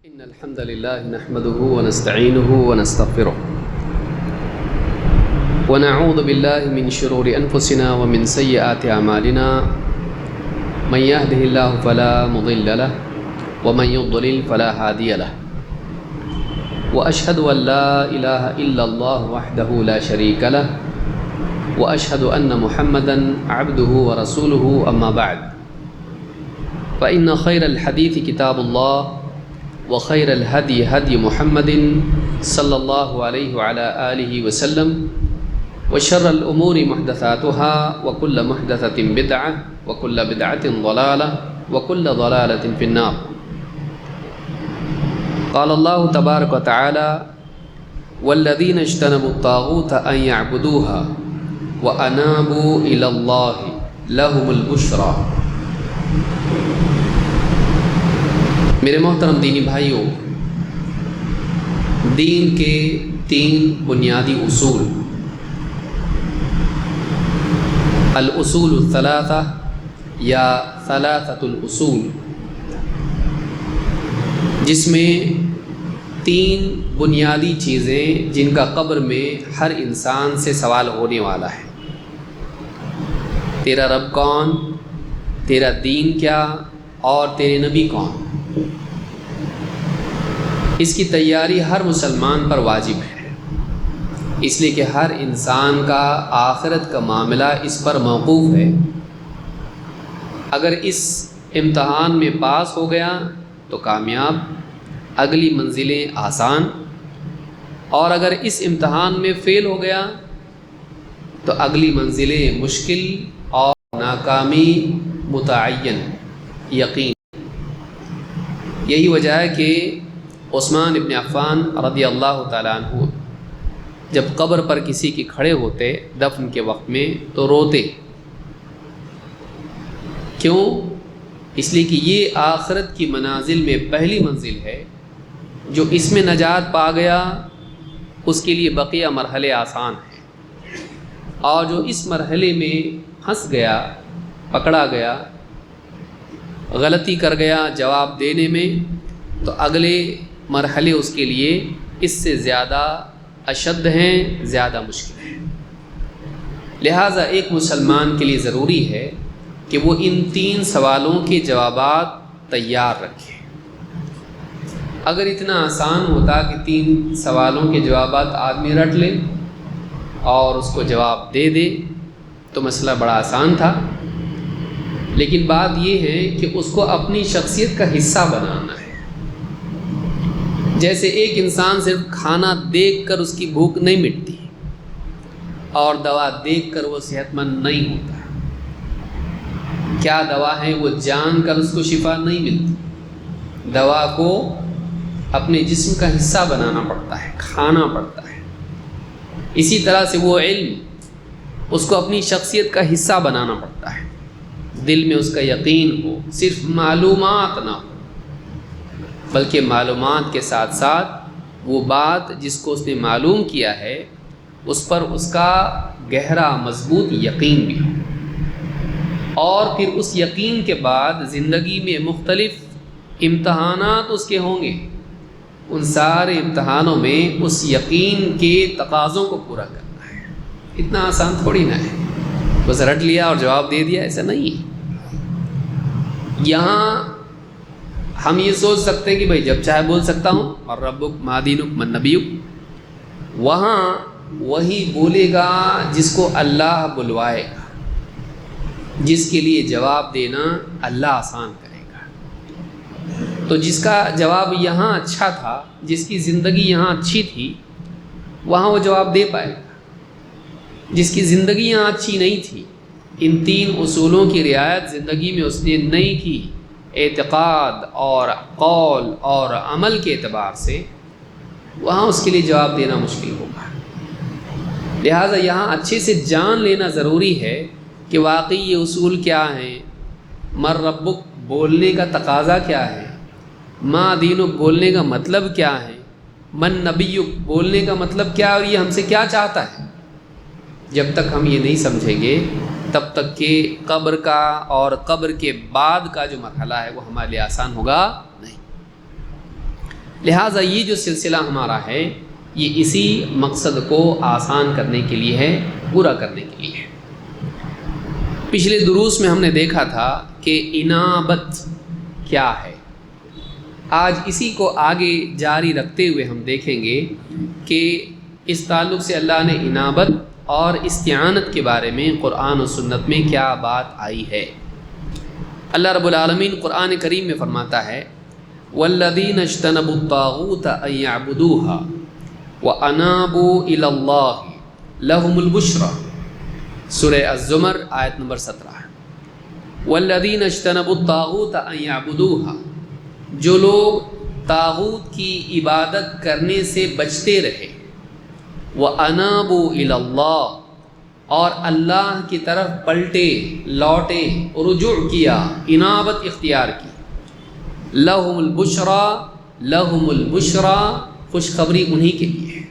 إن الحمد لله نحمده ونستعينه ونستغفره ونعوذ بالله من شرور أنفسنا ومن سيئات أعمالنا من يهده الله فلا مضل له ومن يضلل فلا هادي له وأشهد أن لا إله إلا الله وحده لا شريك له وأشهد أن محمدا عبده ورسوله أما بعد فإن خير الحديث كتاب الله وخير الهدي هدي محمد صلى الله عليه وعلى آله وسلم وشر الأمور محدثاتها وكل محدثة بدعة وكل بدعة ضلالة وكل ضلالة في النار. قال الله تبارك وتعالى والذين اجتنبوا الطاغوت أن يعبدوها وأنابوا إلى الله لهم البشرى. میرے محترم دینی بھائیوں، دین کے تین بنیادی اصول، الاصول الثلاثہ یا ثلاثۃ الاصول، جس میں تین بنیادی چیزیں جن کا قبر میں ہر انسان سے سوال ہونے والا ہے: تیرا رب کون، تیرا دین کیا، اور تیرے نبی کون. اس کی تیاری ہر مسلمان پر واجب ہے، اس لیے کہ ہر انسان کا آخرت کا معاملہ اس پر موقوف ہے. اگر اس امتحان میں پاس ہو گیا تو کامیاب، اگلی منزلیں آسان، اور اگر اس امتحان میں فیل ہو گیا تو اگلی منزلیں مشکل اور ناکامی متعین یقین. یہی وجہ ہے کہ عثمان ابن عفان رضی اللہ تعالیٰ عنہ جب قبر پر کسی کے کھڑے ہوتے دفن کے وقت میں تو روتے. کیوں؟ اس لیے کہ یہ آخرت کی منازل میں پہلی منزل ہے. جو اس میں نجات پا گیا اس کے لیے بقیہ مرحلے آسان ہیں، اور جو اس مرحلے میں پھنس گیا، پکڑا گیا، غلطی کر گیا جواب دینے میں، تو اگلے مرحلے اس کے لیے اس سے زیادہ اشد ہیں، زیادہ مشکل ہیں. لہٰذا ایک مسلمان کے لیے ضروری ہے کہ وہ ان تین سوالوں کے جوابات تیار رکھے. اگر اتنا آسان ہوتا کہ تین سوالوں کے جوابات آدمی رٹ لے اور اس کو جواب دے دے تو مسئلہ بڑا آسان تھا. لیکن بات یہ ہے کہ اس کو اپنی شخصیت کا حصہ بنانا ہے. جیسے ایک انسان صرف کھانا دیکھ کر اس کی بھوک نہیں مٹتی اور دوا دیکھ کر وہ صحت مند نہیں ہوتا. کیا دوا ہے وہ جان کر اس کو شفا نہیں ملتی. دوا کو اپنے جسم کا حصہ بنانا پڑتا ہے، کھانا پڑتا ہے. اسی طرح سے وہ علم اس کو اپنی شخصیت کا حصہ بنانا پڑتا ہے. دل میں اس کا یقین ہو، صرف معلومات نہ ہو، بلکہ معلومات کے ساتھ ساتھ وہ بات جس کو اس نے معلوم کیا ہے اس پر اس کا گہرا مضبوط یقین بھی ہو. اور پھر اس یقین کے بعد زندگی میں مختلف امتحانات اس کے ہوں گے. ان سارے امتحانوں میں اس یقین کے تقاضوں کو پورا کرنا ہے. اتنا آسان تھوڑی نہ ہے بس رٹ لیا اور جواب دے دیا، ایسا نہیں ہے. یہاں ہم یہ سوچ سکتے ہیں کہ بھائی جب چاہے بول سکتا ہوں، اور ربک ما دینک من نبیک، وہاں وہی بولے گا جس کو اللہ بلوائے گا، جس کے لیے جواب دینا اللہ آسان کرے گا. تو جس کا جواب یہاں اچھا تھا، جس کی زندگی یہاں اچھی تھی، وہاں وہ جواب دے پائے گا. جس کی زندگی یہاں اچھی نہیں تھی، ان تین اصولوں کی رعایت زندگی میں اس نے نہیں کی، اعتقاد اور قول اور عمل کے اعتبار سے، وہاں اس کے لیے جواب دینا مشکل ہوگا. لہٰذا یہاں اچھے سے جان لینا ضروری ہے کہ واقعی یہ اصول کیا ہیں. من ربک بولنے کا تقاضا کیا ہے، ما دینک بولنے کا مطلب کیا ہے، من نبیک بولنے کا مطلب کیا، اور یہ ہم سے کیا چاہتا ہے. جب تک ہم یہ نہیں سمجھیں گے تب تک کہ قبر کا اور قبر کے بعد کا جو مرحلہ ہے وہ ہمارے لیے آسان ہوگا نہیں. لہٰذا یہ جو سلسلہ ہمارا ہے یہ اسی مقصد کو آسان کرنے کے لیے ہے، پورا کرنے کے لیے ہے۔ پچھلے دروس میں ہم نے دیکھا تھا کہ انابت کیا ہے، آج اسی کو آگے جاری رکھتے ہوئے ہم دیکھیں گے کہ اس تعلق سے اللہ نے انابت اور استعانت کے بارے میں قرآن و سنت میں کیا بات آئی ہے۔ اللہ رب العالمین قرآن کریم میں فرماتا ہے وَالَّذِينَ اجْتَنَبُوا الطَّاغُوتَ أَن يَعْبُدُوهَا وَأَنَابُوا إِلَى اللَّهِ لَهُمُ الْبُشْرَى، سورہ الزمر آیت نمبر 17۔ وَالَّذِينَ اجْتَنَبُوا الطَّاغُوتَ أَن يَعْبُدُوهَا، جو لوگ طاغوت کی عبادت کرنے سے بچتے رہے، وَأَنَابُوا إِلَى اللَّهِ، اور اللہ کی طرف پلٹے، لوٹے، رجوع کیا، انابت اختیار کی، لَهُمُ الْبُشْرَى، لَهُمُ الْبُشْرَى، خوشخبری انہی کے لیے ہے۔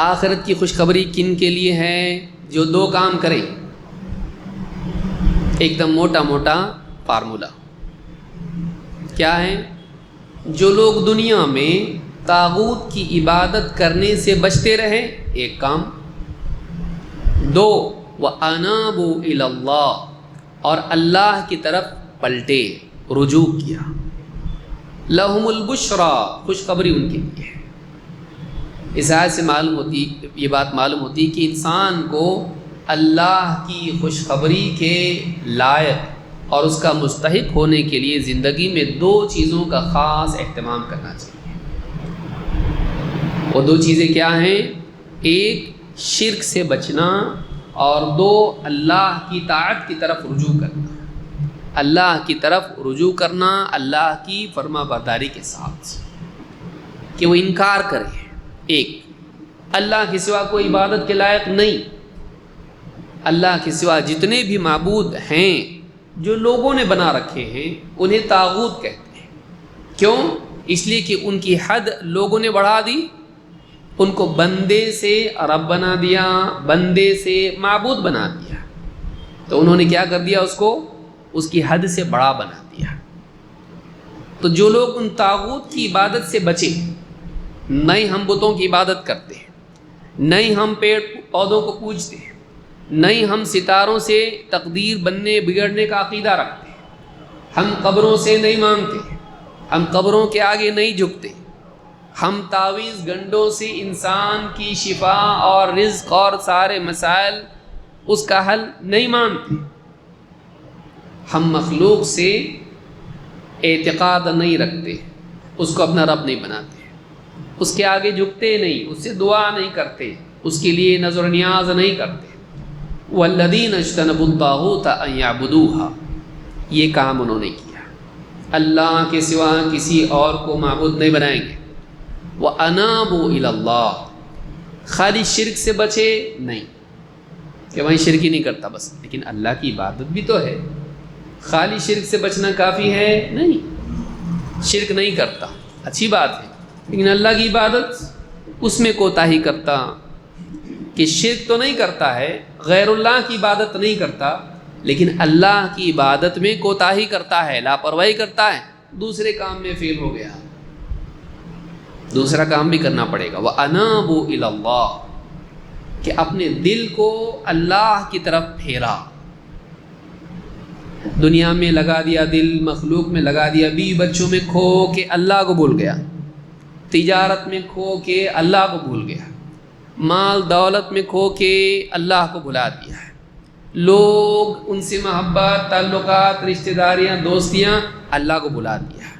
آخرت کی خوشخبری کن کے لیے ہے؟ جو دو کام کریں، ایک دم موٹا موٹا فارمولا کیا ہے؟ جو لوگ دنیا میں طاغوت کی عبادت کرنے سے بچتے رہے، ایک کام، دو وَأَنَابُوا إِلَى اللَّهِ، اور اللہ کی طرف پلٹے، رجوع کیا، لَهُمُ الْبُشْرَى، خوشخبری ان کے لیے ہے۔ اس آیت سے معلوم ہوتی، یہ بات معلوم ہوتی کہ انسان کو اللہ کی خوشخبری کے لائق اور اس کا مستحق ہونے کے لیے زندگی میں دو چیزوں کا خاص اہتمام کرنا چاہیے۔ وہ دو چیزیں کیا ہیں؟ ایک شرک سے بچنا، اور دو اللہ کی طاعت کی طرف رجوع کرنا، اللہ کی طرف رجوع کرنا، اللہ کی فرما برداری کے ساتھ، کہ وہ انکار کرے، ایک اللہ کے سوا کوئی عبادت کے لائق نہیں، اللہ کے سوا جتنے بھی معبود ہیں جو لوگوں نے بنا رکھے ہیں انہیں طاغوت کہتے ہیں۔ کیوں؟ اس لیے کہ ان کی حد لوگوں نے بڑھا دی، ان کو بندے سے رب بنا دیا، بندے سے معبود بنا دیا، تو انہوں نے کیا کر دیا؟ اس کو اس کی حد سے بڑا بنا دیا۔ تو جو لوگ ان طاغوت کی عبادت سے بچے، نہیں ہم بتوں کی عبادت کرتے، نہیں ہم پیڑ پودوں کو پوجتے، نہیں ہم ستاروں سے تقدیر بننے بگڑنے کا عقیدہ رکھتے، ہم قبروں سے نہیں مانگتے، ہم قبروں کے آگے نہیں جھکتے، ہم تعویذ گنڈوں سے انسان کی شفا اور رزق اور سارے مسائل اس کا حل نہیں مانتے، ہم مخلوق سے اعتقاد نہیں رکھتے، اس کو اپنا رب نہیں بناتے، اس کے آگے جھکتے نہیں، اس سے دعا نہیں کرتے، اس کے لیے نظر و نیاز نہیں کرتے۔ وَالَّذِينَ اجْتَنَبُوا الطَّاغُوتَ أَن يَعْبُدُوهَا، یہ کام انہوں نے کیا، اللہ کے سوا کسی اور کو معبود نہیں بنائیں گے۔ وَأَنَابُوا إِلَى اللَّهِ، خالی شرک سے بچے نہیں کہ وہیں شرک ہی نہیں کرتا بس، لیکن اللہ کی عبادت بھی تو ہے، خالی شرک سے بچنا کافی ہے نہیں، شرک نہیں کرتا اچھی بات ہے، لیکن اللہ کی عبادت اس میں کوتاہی کرتا، کہ شرک تو نہیں کرتا ہے، غیر اللہ کی عبادت نہیں کرتا، لیکن اللہ کی عبادت میں کوتاہی کرتا ہے، لاپرواہی کرتا ہے، دوسرے کام میں فیل ہو گیا، دوسرا کام بھی کرنا پڑے گا۔ وَأَنَابُوا إِلَى اللَّهِ، کہ اپنے دل کو اللہ کی طرف پھیرا، دنیا میں لگا دیا دل، مخلوق میں لگا دیا، بیوی بچوں میں کھو کے اللہ کو بھول گیا، تجارت میں کھو کے اللہ کو بھول گیا، مال دولت میں کھو کے اللہ کو بھلا دیا ہے، لوگ ان سے محبت، تعلقات، رشتہ داریاں، دوستیاں، اللہ کو بھلا دیا ہے۔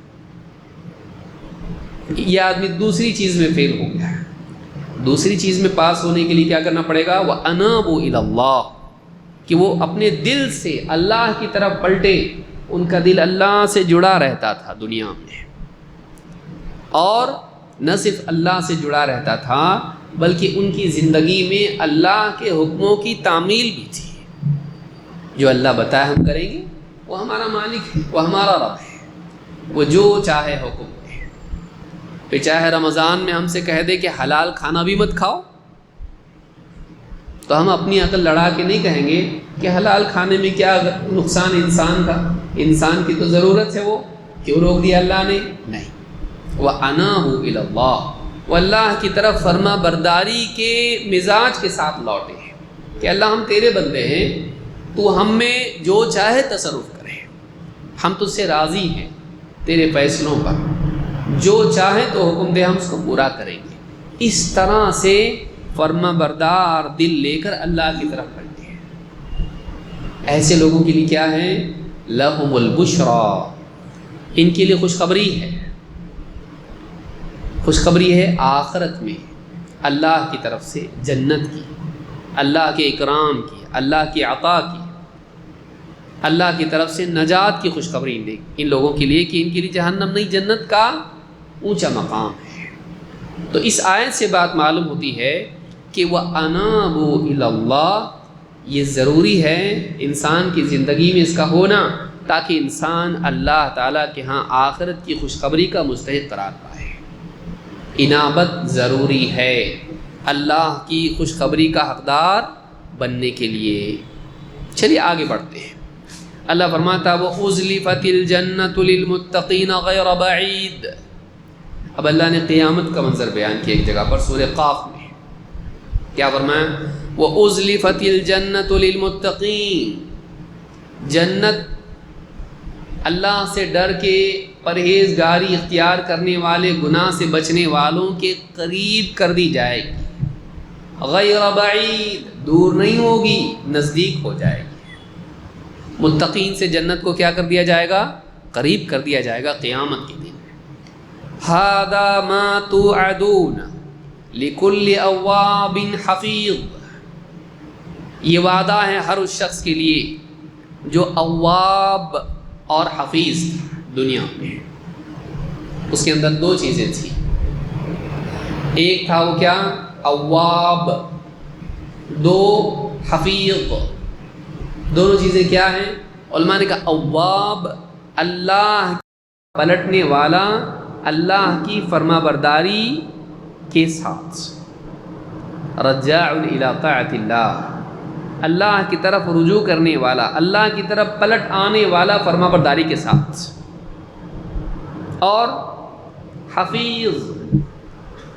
یہ آدمی دوسری چیز میں فیل ہو گیا ہے، دوسری چیز میں پاس ہونے کے لیے کیا کرنا پڑے گا؟ وَأَنَابُوا إِلَى اللَّهِ، کہ وہ اپنے دل سے اللہ کی طرف پلٹے، ان کا دل اللہ سے جڑا رہتا تھا دنیا میں، اور نہ صرف اللہ سے جڑا رہتا تھا بلکہ ان کی زندگی میں اللہ کے حکموں کی تعمیل بھی تھی، جو اللہ بتائے ہم کریں گے، وہ ہمارا مالک ہے، وہ ہمارا رب ہے، وہ جو چاہے حکم دے، پھر چاہے رمضان میں ہم سے کہہ دے کہ حلال کھانا بھی مت کھاؤ، تو ہم اپنی عقل لڑا کے نہیں کہیں گے کہ حلال کھانے میں کیا نقصان انسان کا، انسان کی تو ضرورت ہے وہ کیوں روک دیا اللہ نے؟ نہیں، وَأَنَابُوا إِلَى اللَّهِ، وہ اللہ کی طرف فرما برداری کے مزاج کے ساتھ لوٹے ہیں کہ اللہ ہم تیرے بندے ہیں، تو ہم میں جو چاہے تصرف کرے، ہم تجھ سے راضی ہیں تیرے فیصلوں پر، جو چاہے تو حکم دے ہم اس کو پورا کریں گے۔ اس طرح سے فرما بردار دل لے کر اللہ کی طرف بڑھتے ہیں۔ ایسے لوگوں کے لیے کیا ہے؟ لَهُمُ الْبُشْرَى، ان کے لیے خوشخبری ہے، خوشخبری ہے آخرت میں اللہ کی طرف سے جنت کی، اللہ کے اکرام کی، اللہ کی عطا کی، اللہ کی طرف سے نجات کی خوشخبری ان لوگوں کے لیے کہ ان کے لیے جہنم نہیں، جنت کا اونچا مقام ہے۔ تو اس آیت سے بات معلوم ہوتی ہے کہ وَأَنَابُوا إِلَى اللَّهِ، یہ ضروری ہے انسان کی زندگی میں اس کا ہونا، تاکہ انسان اللہ تعالیٰ کے ہاں آخرت کی خوشخبری کا مستحق قرار پائے۔ انابت ضروری ہے اللہ کی خوشخبری کا حقدار بننے کے لیے۔ چلیے آگے بڑھتے ہیں۔ اللہ فرماتا وَأُزْلِفَتِ الْجَنَّةُ لِلْمُتَّقِينَ غَيْرَ بَعِيدٍ۔ اب اللہ نے قیامت کا منظر بیان کیا ایک جگہ پر سورہ قاف میں، کیا فرمایا؟ وَأُزْلِفَتِ الْجَنَّةُ لِلْمُتَّقِينَ، جنت اللہ سے ڈر کے پرہیزگاری اختیار کرنے والے، گناہ سے بچنے والوں کے قریب کر دی جائے گی، غیر بعید، دور نہیں ہوگی، نزدیک ہو جائے گی۔ متقین سے جنت کو کیا کر دیا جائے گا؟ قریب کر دیا جائے گا قیامت کے دن۔ ھذا ما توعدون لکل اواب حفیظ، یہ وعدہ ہے ہر اس شخص کے لیے جو اواب اور حفیظ دنیا میں۔ اس کے اندر دو چیزیں تھیں، ایک تھا وہ کیا؟ اواب، دو حفیظ۔ دونوں چیزیں کیا ہیں؟ علماء نے کہا اواب اللہ پلٹنے والا، اللہ کی فرما برداری کے ساتھ، رجاع الی طاعت اللہ، اللہ کی طرف رجوع کرنے والا، اللہ کی طرف پلٹ آنے والا فرما برداری کے ساتھ۔ اور حفیظ،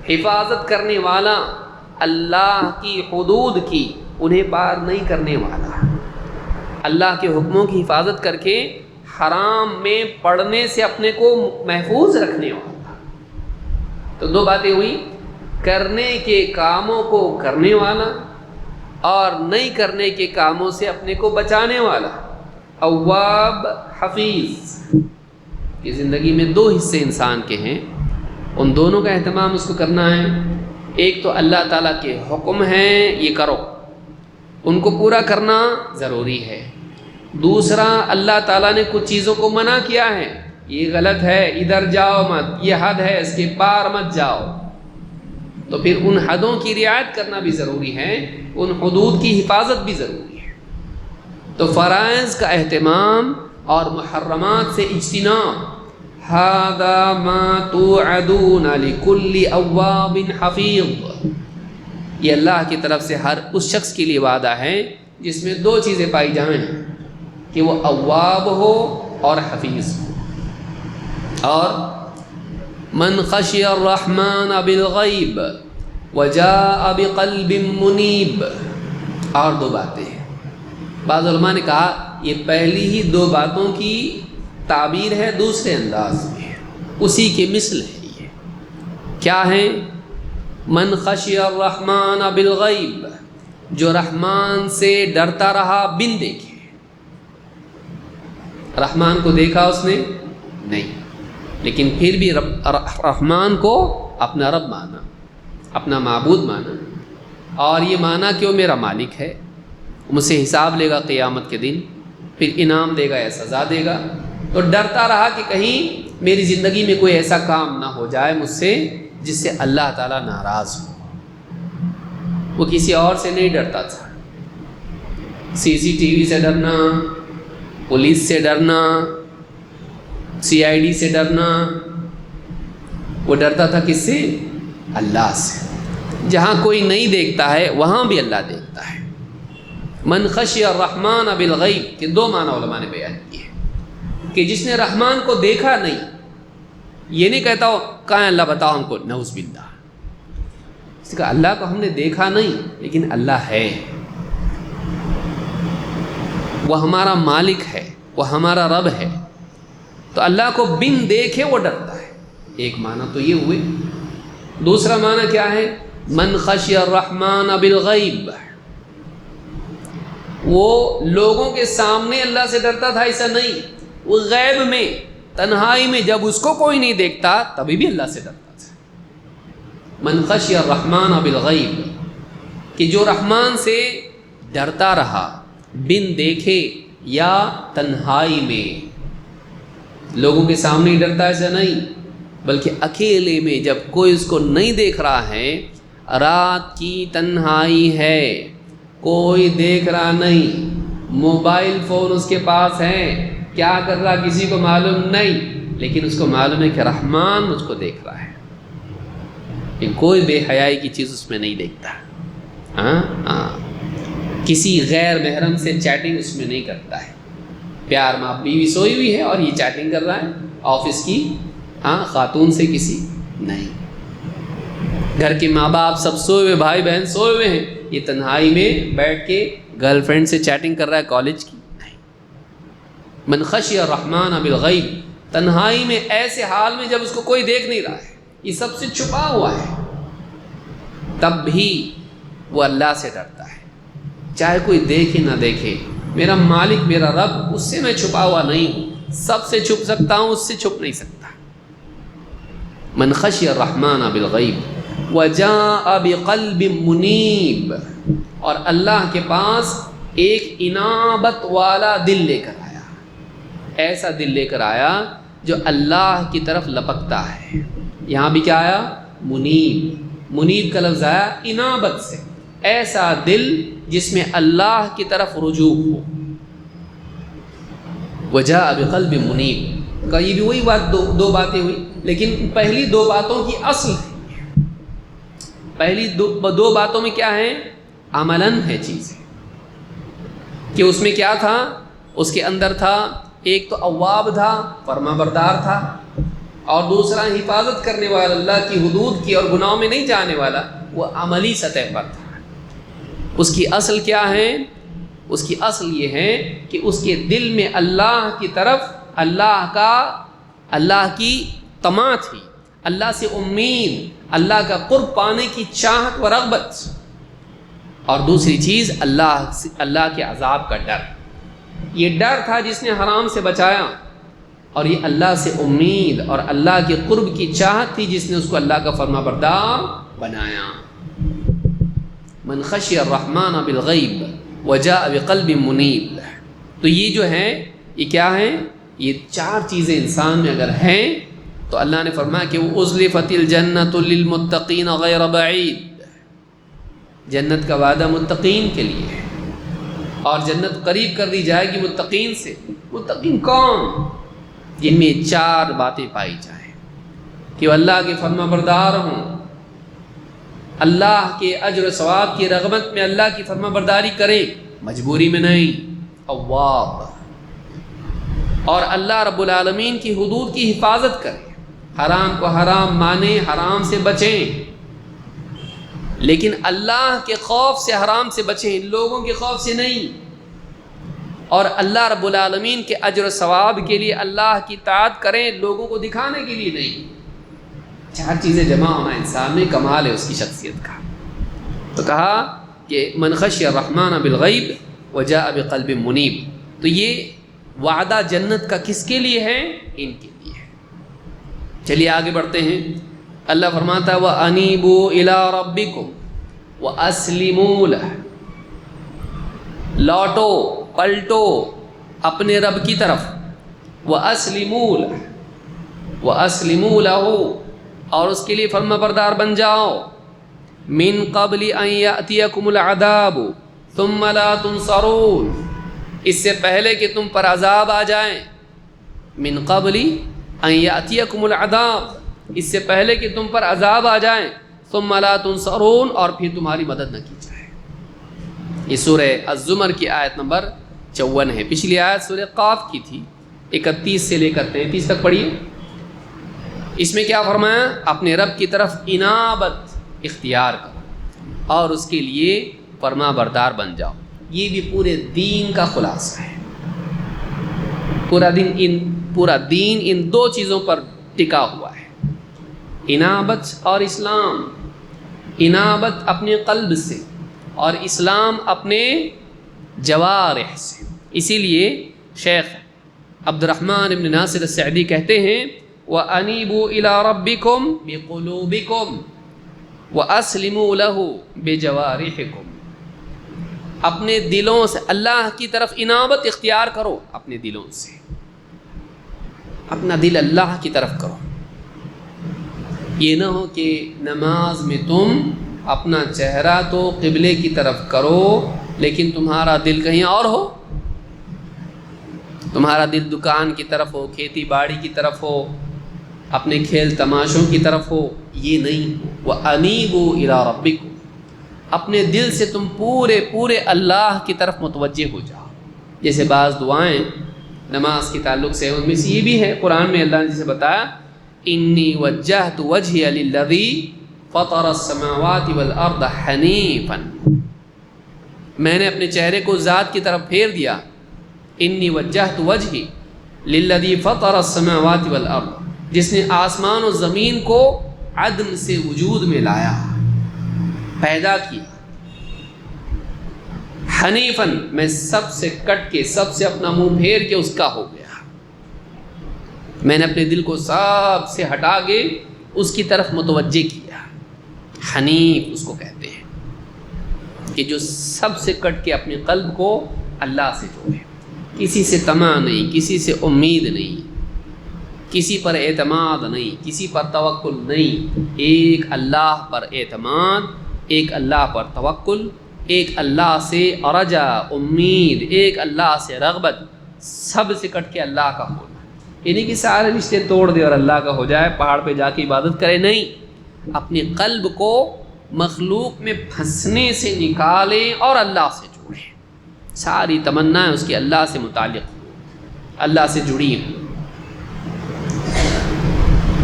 حفاظت کرنے والا، اللہ کی حدود کی انہیں پار نہیں کرنے والا، اللہ کے حکموں کی حفاظت کر کے حرام میں پڑنے سے اپنے کو محفوظ رکھنے والا۔ تو دو باتیں ہوئی، کرنے کے کاموں کو کرنے والا اور نہیں کرنے کے کاموں سے اپنے کو بچانے والا۔ اواب، حفیظ، یہ زندگی میں دو حصے انسان کے ہیں، ان دونوں کا اہتمام اس کو کرنا ہے۔ ایک تو اللہ تعالیٰ کے حکم ہیں یہ کرو، ان کو پورا کرنا ضروری ہے۔ دوسرا اللہ تعالیٰ نے کچھ چیزوں کو منع کیا ہے، یہ غلط ہے، ادھر جاؤ مت، یہ حد ہے، اس کے پار مت جاؤ، تو پھر ان حدوں کی رعایت کرنا بھی ضروری ہے، ان حدود کی حفاظت بھی ضروری ہے۔ تو فرائض کا اہتمام اور محرمات سے اجتناب، ھذا ما توعدون لکل اواب حفیظ، یہ اللہ کی طرف سے ہر اس شخص کے لیے وعدہ ہے جس میں دو چیزیں پائی جائیں، کہ وہ اواب ہو اور حفیظ ہو۔ اور من خشی الرحمن بالغیب وجاء بقلب منیب، اور دو باتیں ہیں۔ بعض علماء نے کہا یہ پہلی ہی دو باتوں کی تعبیر ہے دوسرے انداز میں، اسی کے مثل ہے یہ۔ کیا ہے؟ من خشی الرحمن بالغیب، جو رحمان سے ڈرتا رہا بن دیکھے۔ رحمان کو دیکھا اس نے نہیں، لیکن پھر بھی رحمان کو اپنا رب مانا، اپنا معبود مانا، اور یہ مانا کہ وہ میرا مالک ہے، مجھ سے حساب لے گا قیامت کے دن، پھر انعام دے گا یا سزا دے گا۔ تو ڈرتا رہا کہ کہیں میری زندگی میں کوئی ایسا کام نہ ہو جائے مجھ سے جس سے اللہ تعالیٰ ناراض ہو۔ وہ کسی اور سے نہیں ڈرتا تھا، CCTV سے ڈرنا، پولیس سے ڈرنا، CID سے ڈرنا، وہ ڈرتا تھا کس سے؟ اللہ سے۔ جہاں کوئی نہیں دیکھتا ہے وہاں بھی اللہ دیکھتا ہے۔ من خشی الرحمن بالغیب کے دو معنی علماء نے بیان کیے کہ جس نے رحمان کو دیکھا نہیں، یہ نہیں کہتا ہو کہاں ہے اللہ بتاؤ ہم کو، نعوذ باللہ. اس نے کہا اللہ کو ہم نے دیکھا نہیں لیکن اللہ ہے، وہ ہمارا مالک ہے، وہ ہمارا رب ہے. تو اللہ کو بن دیکھے وہ ڈرتا ہے. ایک معنی تو یہ ہوئے. دوسرا معنی کیا ہے؟ من خشی الرحمن بالغیب، وہ لوگوں کے سامنے اللہ سے ڈرتا تھا، ایسا نہیں، وہ غیب میں تنہائی میں جب اس کو کوئی نہیں دیکھتا تبھی بھی اللہ سے ڈرتا تھا. من خشی الرحمن بالغیب، کہ جو رحمان سے ڈرتا رہا بن دیکھے یا تنہائی میں. لوگوں کے سامنے ہی ڈرتا ایسا نہیں، بلکہ اکیلے میں جب کوئی اس کو نہیں دیکھ رہا ہے، رات کی تنہائی ہے، کوئی دیکھ رہا نہیں، موبائل فون اس کے پاس ہے، کیا کر رہا کسی کو معلوم نہیں، لیکن اس کو معلوم ہے کہ رحمان مجھ کو دیکھ رہا ہے. کہ کوئی بے حیائی کی چیز اس میں نہیں دیکھتا. کسی غیر محرم سے چیٹنگ اس میں نہیں کرتا ہے. پیار ماں بیوی سوئی ہوئی ہے اور یہ چیٹنگ کر رہا ہے، آفس کی خاتون سے کسی نہیں. گھر کے ماں باپ سب سوئے ہوئے، بھائی بہن سوئے ہوئے ہیں، یہ تنہائی میں بیٹھ کے گرل فرینڈ سے چیٹنگ کر رہا ہے کالج کی نہیں. من خشی الرحمن بالغیب، تنہائی میں ایسے حال میں جب اس کو کوئی دیکھ نہیں رہا ہے، یہ سب سے چھپا ہوا ہے، تب بھی وہ اللہ سے ڈرتا ہے. چاہے کوئی دیکھے نہ دیکھے، میرا مالک میرا رب، اس سے میں چھپا ہوا نہیں ہوں. سب سے چھپ سکتا ہوں، اس سے چھپ نہیں سکتا. من خشی الرحمن بالغیب وجاء بقلب منیب، اور اللہ کے پاس ایک انابت والا دل لے کر آیا. ایسا دل لے کر آیا جو اللہ کی طرف لپکتا ہے. یہاں بھی کیا آیا؟ منیب. منیب کا لفظ آیا انابت سے، ایسا دل جس میں اللہ کی طرف رجوع ہو. وجاء بقلب منیب کا یہ بھی وہی بات، دو باتیں ہوئی، لیکن پہلی دو باتوں کی اصل ہے. پہلی دو باتوں میں کیا ہے؟ عملاً ہے چیز، کہ اس میں کیا تھا؟ اس کے اندر تھا ایک تو اواب تھا، فرما بردار تھا، اور دوسرا حفاظت کرنے والا اللہ کی حدود کی اور گناہوں میں نہیں جانے والا، وہ عملی سطح پر تھا. اس کی اصل کیا ہے؟ اس کی اصل یہ ہے کہ اس کے دل میں اللہ کی طرف اللہ کی طمع تھی، اللہ سے امید، اللہ کا قرب پانے کی چاہت و رغبت. اور دوسری چیز اللہ کے عذاب کا ڈر. یہ ڈر تھا جس نے حرام سے بچایا، اور یہ اللہ سے امید اور اللہ کے قرب کی چاہت تھی جس نے اس کو اللہ کا فرما بردار بنایا. من خشی الرحمن بالغیب وجاء بقلب منیب. تو یہ جو ہے یہ کیا ہے؟ یہ چار چیزیں انسان میں اگر ہیں تو اللہ نے فرمایا کہ وہ ازلفت الجنت للمتقین غیر بعید. جنت کا وعدہ متقین کے لیے ہے، اور جنت قریب کر دی جائے گی متقین سے. متقین کون؟ جن میں چار باتیں پائی جائیں، کہ وہ اللہ کے فرما بردار ہوں، اللہ کے اجر و ثواب کی رغبت میں اللہ کی فرما برداری کریں، مجبوری میں نہیں، اواب، اور اللہ رب العالمین کی حدود کی حفاظت کریں، حرام کو حرام مانیں، حرام سے بچیں، لیکن اللہ کے خوف سے حرام سے بچیں، لوگوں کے خوف سے نہیں، اور اللہ رب العالمین کے اجر و ثواب کے لیے اللہ کی اطاعت کریں، لوگوں کو دکھانے کے لیے نہیں. چار چیزیں جمع ہونا انسان میں کمال ہے اس کی شخصیت کا. تو کہا کہ من خشی الرحمن بالغیب وجاء بقلب منیب. تو یہ وعدہ جنت کا کس کے لیے ہے؟ ان کے لیے ہے. چلیے آگے بڑھتے ہیں. اللہ فرماتا ہے وَأَنِيبُوا إِلَىٰ رَبِّكُمْ وَأَسْلِمُوا لَهُ. لوٹو پلٹو اپنے رب کی طرف. وَأَسْلِمُوا لَهُ، وَأَسْلِمُوا لَهُ، اور اس کے لیے فرما بردار بن جاؤ. من قبل ان یأتیکم العذاب ثم لا تنصرون، اس سے پہلے کہ تم پر عذاب آ جائیں. من قبل ان یأتیکم العذاب، اس سے پہلے کہ تم پر عذاب آ جائیں. ثم لا تنصرون، اور پھر تمہاری مدد نہ کی جائے. یہ سورہ الزمر کی آیت نمبر 54 ہے. پچھلی آیت سورہ قاف کی تھی. 31 سے لے کر 33 تک پڑھیے. اس میں کیا فرمایا؟ اپنے رب کی طرف انابت اختیار کرو اور اس کے لیے فرما بردار بن جاؤ. یہ بھی پورے دین کا خلاصہ ہے. پورا دین ان دو چیزوں پر ٹکا ہوا ہے، انابت اور اسلام. انابت اپنے قلب سے اور اسلام اپنے جوارح سے. اسی لیے شیخ عبد الرحمن بن ناصر السعدی کہتے ہیں وَأَنِيبُوا إِلَىٰ رَبِّكُمْ بِقُلُوبِكُمْ وَأَسْلِمُوا لَهُ بِجَوَارِحِكُمْ. اپنے دلوں سے اللہ کی طرف انابت اختیار کرو. اپنے دلوں سے اپنا دل اللہ کی طرف کرو. یہ نہ ہو کہ نماز میں تم اپنا چہرہ تو قبلے کی طرف کرو لیکن تمہارا دل کہیں اور ہو. تمہارا دل دکان کی طرف ہو، کھیتی باڑی کی طرف ہو، اپنے کھیل تماشوں کی طرف ہو. یہ نہیں. وَأَنِيبُوا إِلَىٰ رَبِّكُمْ. اپنے دل سے تم پورے اللہ کی طرف متوجہ ہو جاؤ. جیسے بعض دعائیں نماز کے تعلق سے ان میں سے یہ بھی ہے. قرآن میں اللہ نے جسے بتایا انی وجہت وجہی للذی فطر السماوات والارض حنیفا. میں نے اپنے چہرے کو ذات کی طرف پھیر دیا. انی وجہت وجہی للذی فطر السماوات والارض، جس نے آسمان و زمین کو عدم سے وجود میں لایا، پیدا کیا. حنیفاً، میں سب سے کٹ کے، سب سے اپنا منہ پھیر کے اس کا ہو گیا. میں نے اپنے دل کو سب سے ہٹا کے اس کی طرف متوجہ کیا. حنیف اس کو کہتے ہیں کہ جو سب سے کٹ کے اپنے قلب کو اللہ سے جوڑے. کسی سے طمع نہیں، کسی سے امید نہیں، کسی پر اعتماد نہیں، کسی پر توکل نہیں. ایک اللہ پر اعتماد، ایک اللہ پر توکل، ایک اللہ سے رجا امید، ایک اللہ سے رغبت. سب سے کٹ کے اللہ کا ہونا. یہ نہیں کہ سارے رشتے توڑ دے اور اللہ کا ہو جائے، پہاڑ پہ جا کے عبادت کرے. نہیں، اپنے قلب کو مخلوق میں پھنسنے سے نکالیں اور اللہ سے جوڑیں. ساری تمنائیں اس کی اللہ سے متعلق، اللہ سے جڑی ہیں.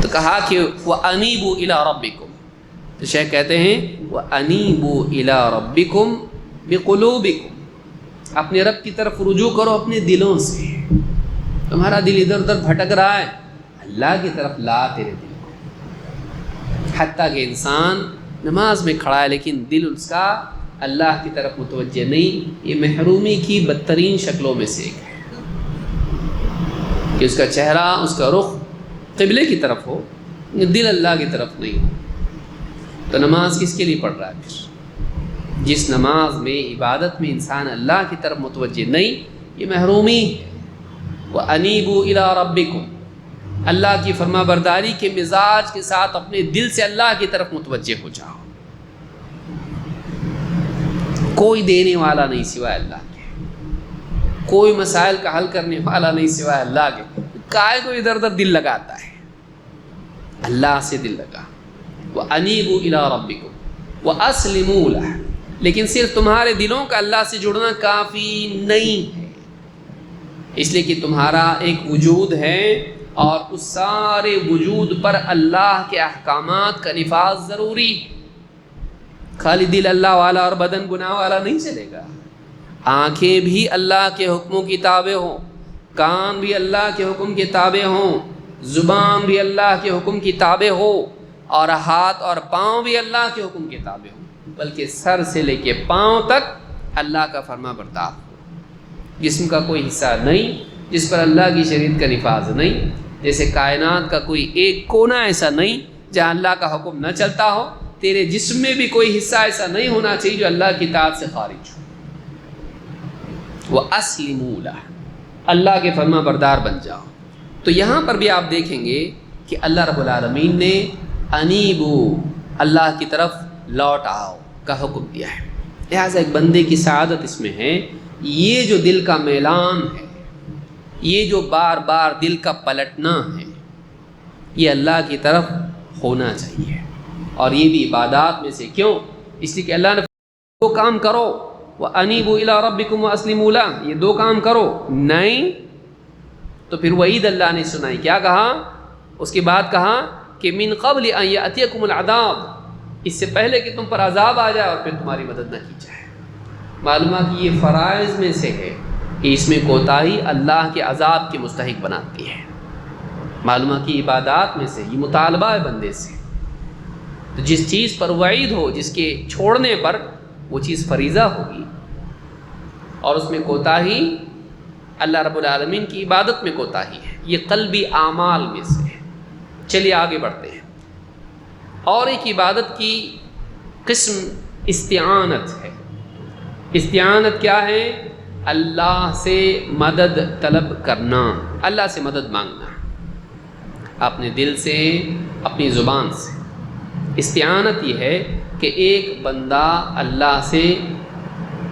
تو کہا کہ وَأَنِيبُوا إِلَىٰ رَبِّكُمْ. تو شیخ کہتے ہیں وَأَنِيبُوا إِلَىٰ رَبِّكُمْ بِقُلُوبِكُمْ. اپنے رب کی طرف رجوع کرو اپنے دلوں سے. تمہارا دل ادھر ادھر بھٹک رہا ہے، اللہ کی طرف لا تیرے دل کو. حتیٰ کہ انسان نماز میں کھڑا ہے لیکن دل اس کا اللہ کی طرف متوجہ نہیں. یہ محرومی کی بدترین شکلوں میں سے ایک ہے کہ اس کا چہرہ، اس کا رخ قبلے کی طرف ہو، دل اللہ کی طرف نہیں ہو. تو نماز کس کے لیے پڑھ رہا ہے پھر؟ جس نماز میں، عبادت میں انسان اللہ کی طرف متوجہ نہیں، یہ محرومی. وَأَنِيبُوا إِلَىٰ رَبِّكُمْ. اللہ کی فرما برداری کے مزاج کے ساتھ اپنے دل سے اللہ کی طرف متوجہ ہو جاؤ. کوئی دینے والا نہیں سوائے اللہ کے، کوئی مسائل کا حل کرنے والا نہیں سوائے اللہ کے. کائے کو ادھر ادھر دل لگاتا ہے، اللہ سے دل لگا. وَأَنِيبُوا إِلَىٰ رَبِّكُمْ وَأَسْلِمُوا لَهُ. لیکن صرف تمہارے دلوں کا اللہ سے جڑنا کافی نہیں ہے، اس لیے کہ تمہارا ایک وجود ہے اور اس سارے وجود پر اللہ کے احکامات کا نفاذ ضروری ہے. خالی دل اللہ والا اور بدن گناہ والا نہیں چلے گا. آنکھیں بھی اللہ کے حکموں کی تابع ہوں، کان بھی اللہ کے حکم کے تابع ہوں، زبان بھی اللہ کے حکم کی تابع ہو، اور ہاتھ اور پاؤں بھی اللہ کے حکم کے تابع ہوں. بلکہ سر سے لے کے پاؤں تک اللہ کا فرما بردار ہو. جسم کا کوئی حصہ نہیں جس پر اللہ کی شریعت کا نفاذ نہیں. جیسے کائنات کا کوئی ایک کونا ایسا نہیں جہاں اللہ کا حکم نہ چلتا ہو. تیرے جسم میں بھی کوئی حصہ ایسا نہیں ہونا چاہیے جو اللہ کی اطاعت سے خارج ہو. وَأَسْلِمُوا لَهُ. اللہ کے فرما بردار بن جاؤ. تو یہاں پر بھی آپ دیکھیں گے کہ اللہ رب العالمین نے انیبو، اللہ کی طرف لوٹ آؤ کا حکم دیا ہے. لہٰذا ایک بندے کی سعادت اس میں ہے، یہ جو دل کا میلان ہے، یہ جو بار بار دل کا پلٹنا ہے، یہ اللہ کی طرف ہونا چاہیے. اور یہ بھی عبادات میں سے. کیوں؟ اس لیے کہ اللہ نے دو کام کرو، وَأَنِيبُوا إِلَىٰ رَبِّكُمْ وَأَسْلِمُوا لَهُ. یہ دو کام کرو. نہیں تو پھر وعید اللہ نے سنائی، کیا کہا؟ اس کے بعد کہا کہ من قبل ان یأتیکم العذاب، اس سے پہلے کہ تم پر عذاب آ جائے اور پھر تمہاری مدد نہ کی جائے۔ معلوم ہے کہ یہ فرائض میں سے ہے کہ اس میں کوتاہی اللہ کے عذاب کے مستحق بناتی ہے۔ معلوم ہے کہ عبادات میں سے یہ مطالبہ ہے بندے سے، تو جس چیز پر وعید ہو، جس کے چھوڑنے پر وہ چیز فریضہ ہوگی، اور اس میں کوتاہی اللہ رب العالمین کی عبادت میں کوتاہی ہے، یہ قلبی اعمال میں سے ہے۔ چلیے آگے بڑھتے ہیں۔ اور ایک عبادت کی قسم استعانت ہے۔ استعانت کیا ہے؟ اللہ سے مدد طلب کرنا، اللہ سے مدد مانگنا، اپنے دل سے، اپنی زبان سے۔ استعانت یہ ہے کہ ایک بندہ اللہ سے،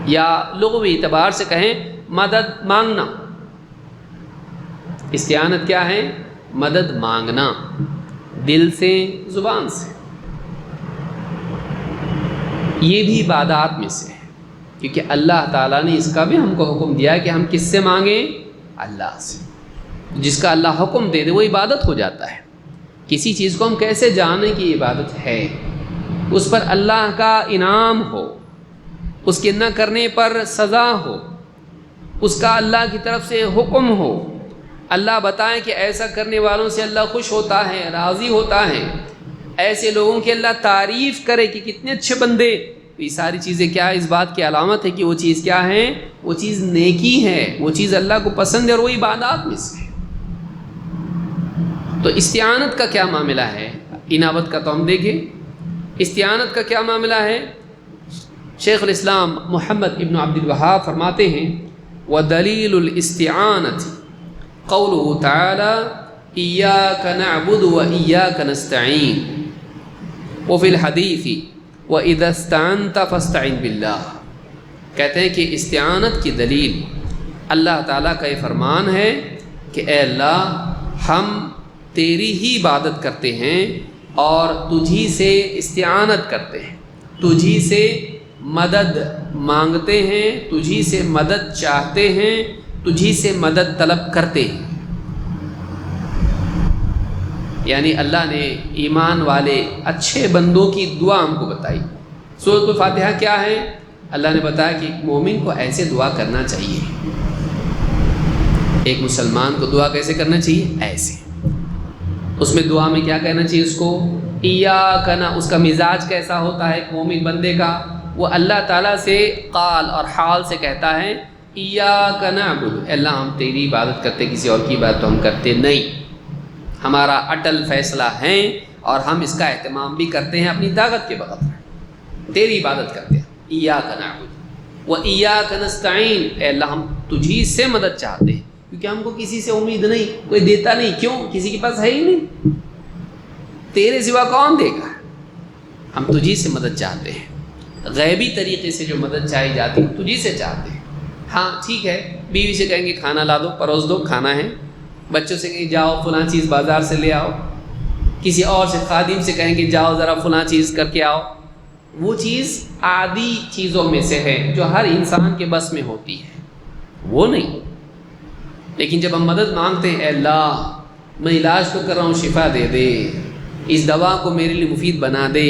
یا لغوی اعتبار سے کہیں مدد مانگنا۔ استعانت کیا ہے؟ مدد مانگنا، دل سے، زبان سے۔ یہ بھی عبادات میں سے ہے، کیونکہ اللہ تعالیٰ نے اس کا بھی ہم کو حکم دیا ہے کہ ہم کس سے مانگیں؟ اللہ سے۔ جس کا اللہ حکم دے دے وہ عبادت ہو جاتا ہے۔ کسی چیز کو ہم کیسے جانیں کہ عبادت ہے؟ اس پر اللہ کا انعام ہو، اس کے نہ کرنے پر سزا ہو، اس کا اللہ کی طرف سے حکم ہو، اللہ بتائے کہ ایسا کرنے والوں سے اللہ خوش ہوتا ہے، راضی ہوتا ہے، ایسے لوگوں کی اللہ تعریف کرے کہ کتنے اچھے بندے۔ یہ ساری چیزیں کیا ہے؟ اس بات کی علامت ہے کہ وہ چیز کیا ہے؟ وہ چیز نیکی ہے، وہ چیز اللہ کو پسند ہے، اور وہ عبادات میں سے ہے۔ تو استعانت کا کیا معاملہ ہے؟ انابت کا تو ہم دیکھیں، استعانت کا کیا معاملہ ہے؟ شیخ الاسلام محمد ابن عبد الوہاب فرماتے ہیں وَدَلِيلُ الْإِسْتِعَانَةِ قَوْلُهُ تَعَالَى إِيَّاكَ نَعْبُدُ وَإِيَّاكَ نَسْتَعِينُ وَفِي الْحَدِيثِ وَإِذَا اسْتَعَنْتَ فَاسْتَعِنْ بِاللَّهِ۔ کہتے ہیں کہ استعانت کی دلیل اللہ تعالیٰ کا یہ فرمان ہے کہ اے اللہ ہم تیری ہی عبادت کرتے ہیں اور تجھی سے استعانت کرتے ہیں، تجھی سے مدد مانگتے ہیں، تجھی سے مدد چاہتے ہیں، تجھی سے مدد طلب کرتے ہیں۔ یعنی اللہ نے ایمان والے اچھے بندوں کی دعا ہم کو بتائی۔ سورۃ الفاتحہ کیا ہے؟ اللہ نے بتایا کہ ایک مومن کو ایسے دعا کرنا چاہیے، ایک مسلمان کو دعا کیسے کرنا چاہیے؟ ایسے۔ اس میں دعا میں کیا کہنا چاہیے اس کو؟ ایاک نا۔ اس کا مزاج کیسا ہوتا ہے ایک مومن بندے کا؟ وہ اللہ تعالیٰ سے قال اور حال سے کہتا ہے ایاک نعبد، اللہ ہم تیری عبادت کرتے، کسی اور کی عبادت تو ہم کرتے نہیں، ہمارا اٹل فیصلہ ہے اور ہم اس کا اہتمام بھی کرتے ہیں اپنی طاقت کے بغیر، تیری عبادت کرتے ہیں۔ ایاک نعبد و ایاک نستعین، اے اللہ ہم تجھی سے مدد چاہتے ہیں، کیونکہ ہم کو کسی سے امید نہیں، کوئی دیتا نہیں، کیوں؟ کسی کے پاس ہے ہی نہیں، تیرے سوا کون دے گا؟ ہم تجھی سے مدد چاہتے ہیں۔ غیبی طریقے سے جو مدد چاہی جاتی ہے تجھی سے چاہتے ہیں۔ ہاں ٹھیک ہے، بیوی سے کہیں گے کھانا لا دو، پروس دو، کھانا ہے، بچوں سے کہیں جاؤ فلاں چیز بازار سے لے آؤ، کسی اور سے خادم سے کہیں گے جاؤ ذرا فلاں چیز کر کے آؤ، وہ چیز عادی چیزوں میں سے ہے جو ہر انسان کے بس میں ہوتی ہے، وہ نہیں۔ لیکن جب ہم مدد مانگتے ہیں، اے اللہ میں علاج تو کر رہا ہوں، شفا دے دے، اس دوا کو میرے لیے مفید بنا دے،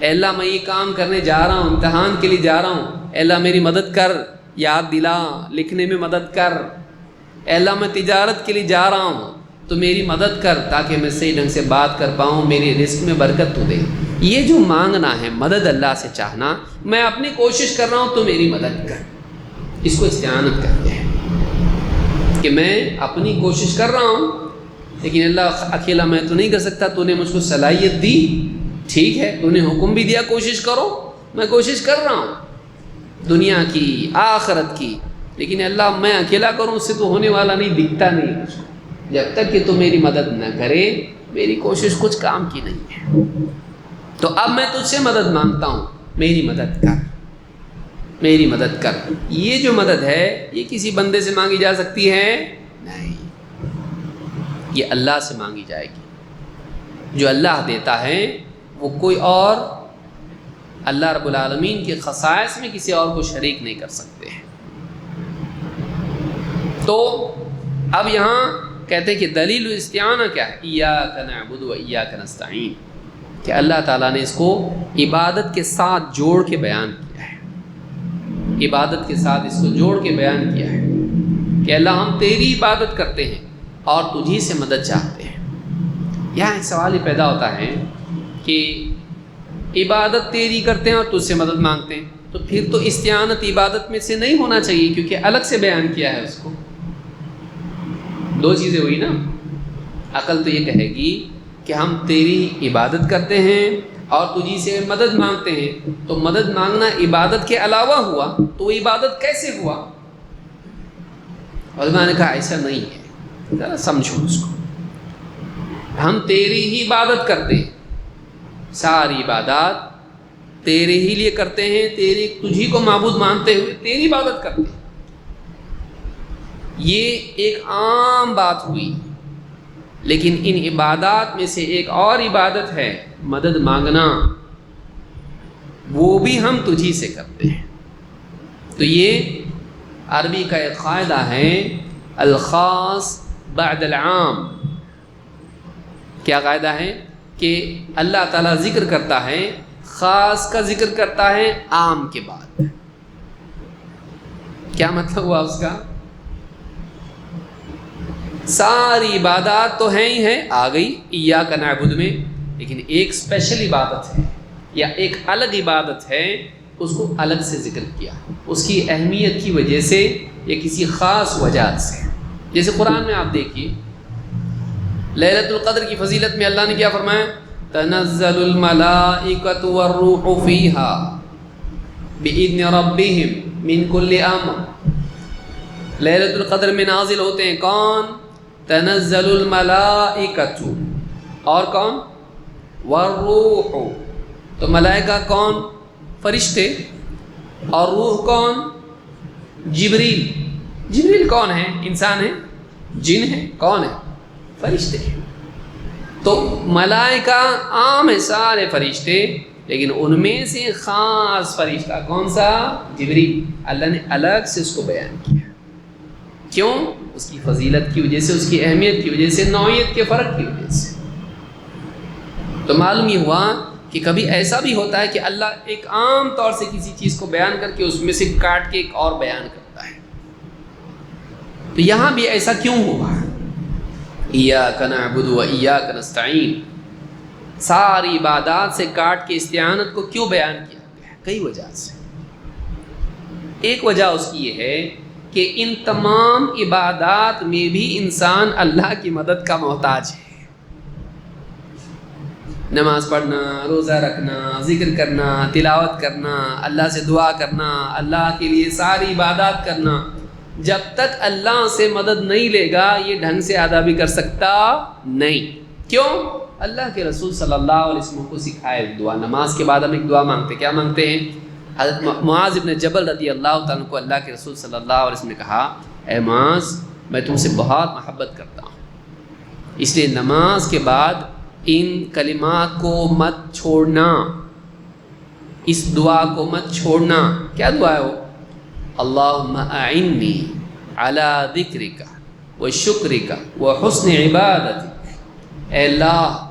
اے اللہ میں یہ کام کرنے جا رہا ہوں، امتحان کے لیے جا رہا ہوں، اے اللہ میری مدد کر، یاد دلا، لکھنے میں مدد کر، اے اللہ میں تجارت کے لیے جا رہا ہوں تو میری مدد کر تاکہ میں صحیح ڈھنگ سے بات کر پاؤں، میری رزق میں برکت تو دے۔ یہ جو مانگنا ہے، مدد اللہ سے چاہنا، میں اپنی کوشش کر رہا ہوں تو میری مدد کر، اس کو استعانت کہتے ہیں کہ میں اپنی کوشش کر رہا ہوں لیکن اللہ اکیلا میں تو نہیں کر سکتا، تو نے مجھ کو صلاحیت دی، ٹھیک ہے، تو نے حکم بھی دیا کوشش کرو، میں کوشش کر رہا ہوں دنیا کی، آخرت کی، لیکن اللہ میں اکیلا کروں اس سے تو ہونے والا نہیں، دکھتا نہیں مجھ کو، جب تک کہ تو میری مدد نہ کرے میری کوشش کچھ کام کی نہیں ہے۔ تو اب میں تجھ سے مدد مانگتا ہوں، میری مدد کر، میری مدد کر۔ یہ جو مدد ہے یہ کسی بندے سے مانگی جا سکتی ہے؟ نہیں، یہ اللہ سے مانگی جائے گی۔ جو اللہ دیتا ہے وہ کوئی اور اللہ رب العالمین کے خصائص میں کسی اور کو شریک نہیں کر سکتے ہیں۔ تو اب یہاں کہتے ہیں کہ دلیل الاستعانہ کیا ہے؟ ایاک نعبد و ایاک نستعین، کہ اللہ تعالیٰ نے اس کو عبادت کے ساتھ جوڑ کے بیان کیا ہے، عبادت کے ساتھ اس کو جوڑ کے بیان کیا ہے کہ اللہ ہم تیری عبادت کرتے ہیں اور تجھی سے مدد چاہتے ہیں۔ یہاں ایک سوال ہی پیدا ہوتا ہے کہ عبادت تیری کرتے ہیں اور تجھ سے مدد مانگتے ہیں، تو پھر تو استعانت عبادت میں سے نہیں ہونا چاہیے، کیونکہ الگ سے بیان کیا ہے اس کو۔ دو چیزیں ہوئی نا، عقل تو یہ کہے گی کہ ہم تیری عبادت کرتے ہیں اور تجھی سے مدد مانگتے ہیں، تو مدد مانگنا عبادت کے علاوہ ہوا تو وہ عبادت کیسے ہوا؟ علماء نے کہا ایسا نہیں ہے، ذرا سمجھو اس کو۔ ہم تیری ہی عبادت کرتے ہیں، ساری عبادات تیرے ہی لیے کرتے ہیں، تجھی کو معبود مانتے ہوئے تیری عبادت کرتے ہیں۔ یہ ایک عام بات ہوئی، لیکن ان عبادات میں سے ایک اور عبادت ہے مدد مانگنا، وہ بھی ہم تجھی سے کرتے ہیں۔ تو یہ عربی کا ایک قاعدہ ہے، الخاص بعد العام۔ کیا قاعدہ ہے؟ کہ اللہ تعالیٰ ذکر کرتا ہے، خاص کا ذکر کرتا ہے عام کے بعد۔ کیا مطلب ہوا اس کا؟ ساری عبادات تو ہیں ہی ہیں، آ گئی ایاک نعبد میں، لیکن ایک اسپیشل عبادت ہے یا ایک الگ عبادت ہے، اس کو الگ سے ذکر کیا، اس کی اہمیت کی وجہ سے یا کسی خاص وجہ سے۔ جیسے قرآن میں آپ دیکھیے لیلۃ القدر کی فضیلت میں اللہ نے کیا فرمایا؟ تنزل الملائکۃ والروح فیہا بإذن ربہم من کل امر۔ لیلۃ القدر میں نازل ہوتے ہیں کون؟ تنزل الملائکۃ، اور کون؟ والروح۔ تو ملائکہ کون؟ فرشتے، اور روح کون؟ جبریل۔ جبریل کون ہے؟ انسان ہے؟ جن ہے؟ کون ہے؟ فرشتے۔ تو ملائکہ عام ہے، سارے فرشتے، لیکن ان میں سے خاص فرشتہ کون سا؟ جبریل۔ اللہ نے الگ سے اس کو بیان کیا، کیوں؟ اس کی فضیلت کی وجہ سے، اس کی اہمیت کی وجہ سے، نوعیت کے فرق کی وجہ سے۔ تو معلوم یہ ہوا کہ کبھی ایسا بھی ہوتا ہے کہ اللہ ایک عام طور سے کسی چیز کو بیان کر کے اس میں سے کاٹ کے ایک اور بیان کرتا ہے۔ تو یہاں بھی ایسا کیوں ہوا؟ ایاک نعبد و ایاک نستعین، ساری عبادات سے کاٹ کے استعانت کو کیوں بیان کیا گیا؟ کئی وجہ سے۔ ایک وجہ اس کی یہ ہے کہ ان تمام عبادات میں بھی انسان اللہ کی مدد کا محتاج ہے۔ نماز پڑھنا، روزہ رکھنا، ذکر کرنا، تلاوت کرنا، اللہ سے دعا کرنا، اللہ کے لیے ساری عبادات کرنا، جب تک اللہ سے مدد نہیں لے گا یہ ڈھنگ سے ادا بھی کر سکتا نہیں۔ کیوں؟ اللہ کے رسول صلی اللہ علیہ وسلم کو سکھائے دعا۔ نماز کے بعد ہم ایک دعا مانگتے، کیا مانگتے ہیں؟ حضرت معاذ ابن جبل رضی اللہ تعالیٰ کو اللہ کے رسول صلی اللہ علیہ وسلم نے کہا، اے معاذ میں تم سے بہت محبت کرتا ہوں، اس لیے نماز کے بعد ان کلمات کو مت چھوڑنا، اس دعا کو مت چھوڑنا۔ کیا دعا ہے وہ؟ اللہم اعنی علی ذکرک و شکرک و حسن عبادتک۔ اے اللہ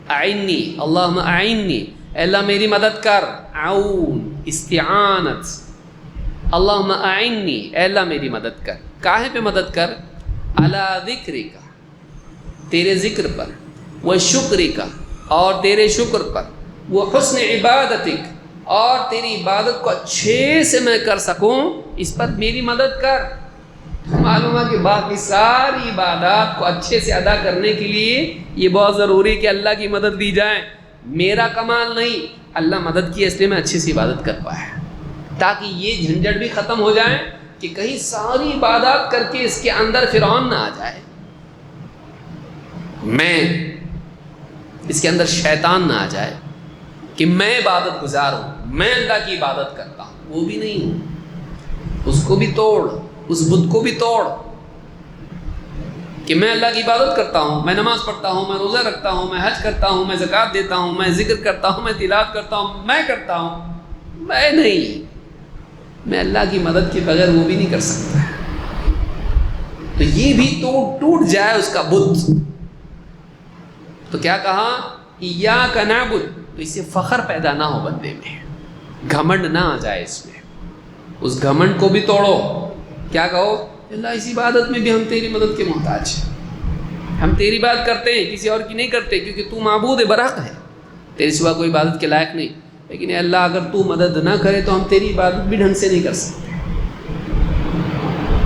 اعنی، اللہم اعنی، اے اللہ میری مدد کر، عون استعانت، اللہم اعنی، اے اللہ میری مدد کر۔ کاہے پہ مدد کر؟ علی ذکرک، تیرے ذکر پر، وہ شکری کا، اور تیرے شکر پر، وہ حسن عبادتک، اور تیری عبادت کو اچھے سے میں کر سکوں اس پر میری مدد کر۔ معلوم ہے کہ باقی ساری عبادات کو اچھے سے ادا کرنے کے لیے یہ بہت ضروری کہ اللہ کی مدد لی جائے۔ میرا کمال نہیں، اللہ مدد کی، اس لیے میں اچھے سے عبادت کر پایا، تاکہ یہ جھنجھٹ بھی ختم ہو جائے کہ کہیں ساری عبادات کر کے اس کے اندر فرعون نہ آ جائے، میں اس کے اندر شیطان نہ آ جائے کہ میں عبادت گزار ہوں، میں اللہ کی عبادت کرتا ہوں، وہ بھی نہیں ہوں۔ اس کو بھی توڑ، اس بت کو بھی توڑ کہ میں اللہ کی عبادت کرتا ہوں، میں نماز پڑھتا ہوں، میں روزہ رکھتا ہوں، میں حج کرتا ہوں، میں زکوٰۃ دیتا ہوں، میں ذکر کرتا ہوں، میں تلاوت کرتا ہوں، میں کرتا ہوں، میں نہیں، میں اللہ کی مدد کے بغیر وہ بھی نہیں کر سکتا۔ تو یہ بھی ٹوٹ جائے اس کا بت. تو کیا کہا؟ ایاک نعبد. تو اس سے فخر پیدا نہ ہو بندے میں، گھمنڈ نہ آ جائے اس میں. اس گھمنڈ کو بھی توڑو. کیا کہو؟ اللہ اس عبادت میں بھی ہم تیری مدد کے محتاج ہیں، ہم تیری بات کرتے ہیں، کسی اور کی نہیں کرتے، کیونکہ تو معبود برحق ہے، تیرے سوا کوئی عبادت کے لائق نہیں. لیکن اے اللہ اگر تو مدد نہ کرے تو ہم تیری عبادت بھی ڈھنگ سے نہیں کر سکتے.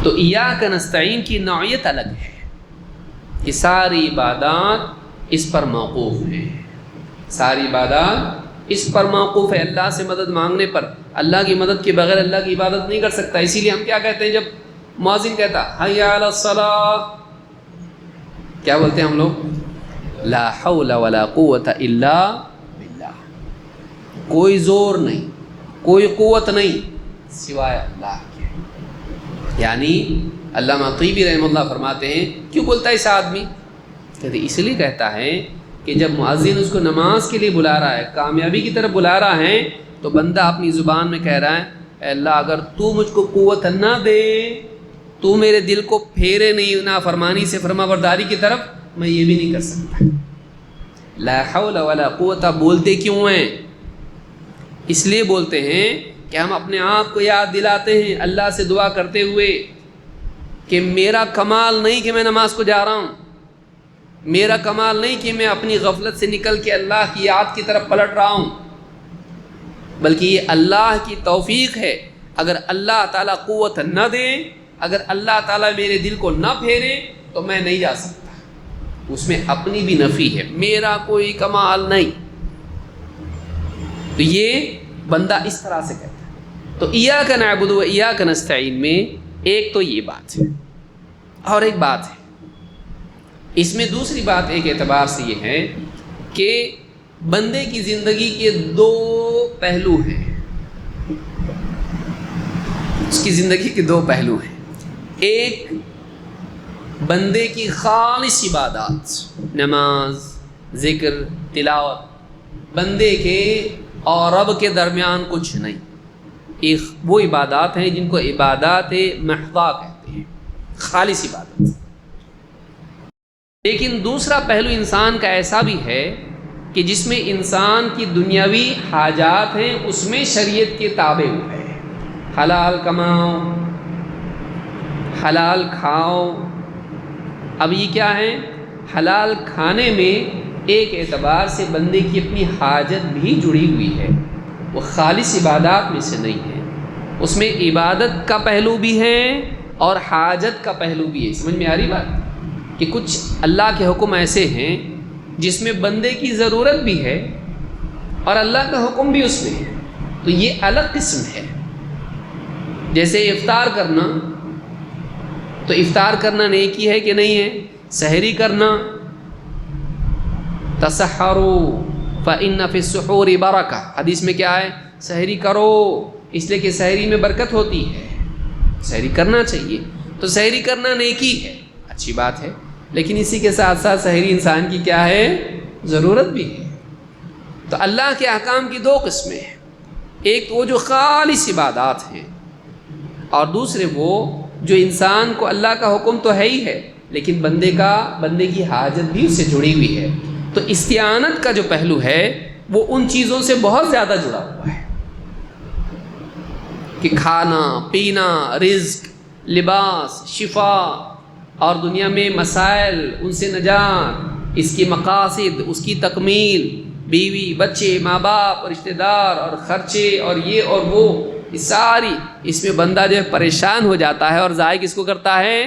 تو ایاک نستعین کی نوعیت الگ ہے کہ ساری عبادات اس پر موقوف ہیں، ساری عبادات اس پر موقوف ہے، اللہ سے مدد مانگنے پر. اللہ کی مدد کے بغیر اللہ کی عبادت نہیں کر سکتا. اسی لیے ہم کیا کہتے ہیں جب مؤذن کہتا حی علی الصلاۃ، کیا بولتے ہیں ہم لوگ؟ لا حول ولا قوت الا باللہ. کوئی زور نہیں، کوئی قوت نہیں سوائے اللہ کے. یعنی علامہ طیبی رحمہ اللہ فرماتے ہیں کیوں بولتا ہے اس آدمی؟ کہتے اس لیے کہتا ہے کہ جب مؤذن اس کو نماز کے لیے بلا رہا ہے، کامیابی کی طرف بلا رہا ہے، تو بندہ اپنی زبان میں کہہ رہا ہے اے اللہ اگر تو مجھ کو قوت نہ دے، تو میرے دل کو پھیرے نہیں نافرمانی سے فرما برداری کی طرف، میں یہ بھی نہیں کر سکتا. لا حول ولا قوت بولتے کیوں ہیں؟ اس لیے بولتے ہیں کہ ہم اپنے آپ کو یاد دلاتے ہیں اللہ سے دعا کرتے ہوئے کہ میرا کمال نہیں کہ میں نماز کو جا رہا ہوں، میرا کمال نہیں کہ میں اپنی غفلت سے نکل کے اللہ کی یاد کی طرف پلٹ رہا ہوں، بلکہ یہ اللہ کی توفیق ہے. اگر اللہ تعالیٰ قوت نہ دے، اگر اللہ تعالیٰ میرے دل کو نہ پھیرے تو میں نہیں جا سکتا. اس میں اپنی بھی نفی ہے، میرا کوئی کمال نہیں. تو یہ بندہ اس طرح سے کہتا ہے. تو ایاک نعبد و ایاک نستعین میں ایک تو یہ بات ہے، اور ایک بات ہے اس میں دوسری بات ایک اعتبار سے یہ ہے کہ بندے کی زندگی کے دو پہلو ہیں. اس کی زندگی کے دو پہلو ہیں. ایک بندے کی خالص عبادات، نماز، ذکر، تلاوت، بندے کے اور رب کے درمیان کچھ نہیں. ایک وہ عبادات ہیں جن کو عبادات محضہ کہتے ہیں، خالص عبادت. لیکن دوسرا پہلو انسان کا ایسا بھی ہے کہ جس میں انسان کی دنیاوی حاجات ہیں، اس میں شریعت کے تابع ہے. حلال کماؤ، حلال کھاؤ. اب یہ کیا ہے؟ حلال کھانے میں ایک اعتبار سے بندے کی اپنی حاجت بھی جڑی ہوئی ہے، وہ خالص عبادات میں سے نہیں ہے. اس میں عبادت کا پہلو بھی ہے اور حاجت کا پہلو بھی ہے. سمجھ میں آ رہی بات؟ کہ کچھ اللہ کے حکم ایسے ہیں جس میں بندے کی ضرورت بھی ہے اور اللہ کا حکم بھی اس میں ہے، تو یہ الگ قسم ہے. جیسے افطار کرنا، تو افطار کرنا نیکی ہے کہ نہیں ہے؟ سحری کرنا، تسحروا فإن فی السحور برکہ، حدیث میں کیا ہے؟ سحری کرو اس لیے کہ سحری میں برکت ہوتی ہے، سحری کرنا چاہیے. تو سحری کرنا نیکی ہے، اچھی بات ہے، لیکن اسی کے ساتھ ساتھ سحری انسان کی کیا ہے؟ ضرورت بھی ہے. تو اللہ کے احکام کی دو قسمیں ہیں، ایک وہ جو خالص عبادات ہیں، اور دوسرے وہ جو انسان کو اللہ کا حکم تو ہے ہی ہے لیکن بندے کی حاجت بھی اس سے جڑی ہوئی ہے. تو استعانت کا جو پہلو ہے وہ ان چیزوں سے بہت زیادہ جڑا ہوا ہے کہ کھانا، پینا، رزق، لباس، شفا اور دنیا میں مسائل، ان سے نجات، اس کی مقاصد، اس کی تکمیل، بیوی، بچے، ماں باپ، رشتہ دار اور خرچے اور یہ اور وہ، یہ ساری، اس میں بندہ جو ہے پریشان ہو جاتا ہے. اور ضائع کس کو کرتا ہے؟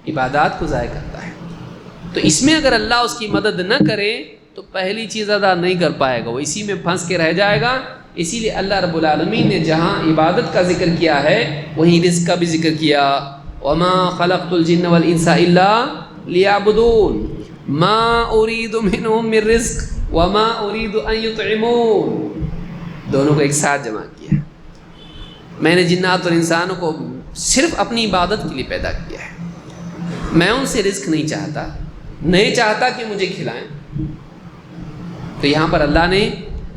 عبادات کو ضائع کرتا ہے. تو اس میں اگر اللہ اس کی مدد نہ کرے تو پہلی چیز ادا نہیں کر پائے گا، وہ اسی میں پھنس کے رہ جائے گا. اسی لیے اللہ رب العالمین نے جہاں عبادت کا ذکر کیا ہے وہیں رزق کا بھی ذکر کیا. وما خلقت الجن والانس الا لیعبدون ما اريد منهم من رزق وما اريد ان يطعمون. دونوں کو ایک ساتھ جمع کیا. میں نے جنات اور انسانوں کو صرف اپنی عبادت کے لیے پیدا کیا ہے، میں ان سے رزق نہیں چاہتا، نہیں چاہتا کہ مجھے کھلائیں. تو یہاں پر اللہ نے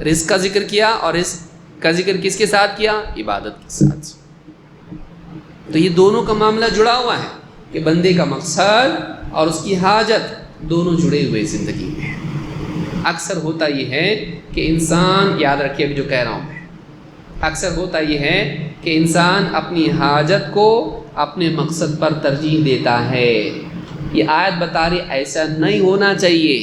رزق کا ذکر کیا، اور رزق کا ذکر کس کے ساتھ کیا؟ عبادت کے ساتھ. تو یہ دونوں کا معاملہ جڑا ہوا ہے کہ بندے کا مقصد اور اس کی حاجت دونوں جڑے ہوئے زندگی میں. اکثر ہوتا یہ ہے کہ انسان، یاد رکھیے ابھی جو کہہ رہا ہوں میں، اکثر ہوتا یہ ہے کہ انسان اپنی حاجت کو اپنے مقصد پر ترجیح دیتا ہے. یہ آیت بتا رہی ایسا نہیں ہونا چاہیے،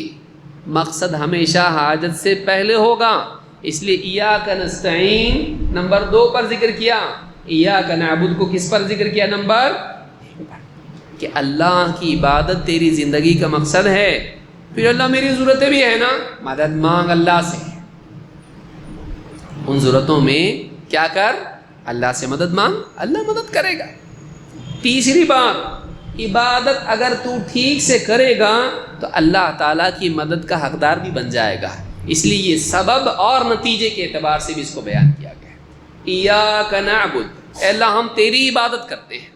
مقصد ہمیشہ حاجت سے پہلے ہوگا. اس لیے ایاک نستعین نمبر 2 پر ذکر کیا، ایاک نعبد کو کس پر ذکر کیا؟ نمبر 1 پر، کہ اللہ کی عبادت تیری زندگی کا مقصد ہے. پھر اللہ میری ضرورتیں بھی ہے نا، مدد مانگ اللہ سے. ان ضرورتوں میں کیا کر؟ اللہ سے مدد مانگ، اللہ مدد کرے گا. تیسری بات، عبادت اگر تو ٹھیک سے کرے گا تو اللہ تعالیٰ کی مدد کا حقدار بھی بن جائے گا. اس لیے یہ سبب اور نتیجے کے اعتبار سے بھی اس کو بیان کیا گیا. ایاک نعبد، اے اللہ ہم تیری عبادت کرتے ہیں.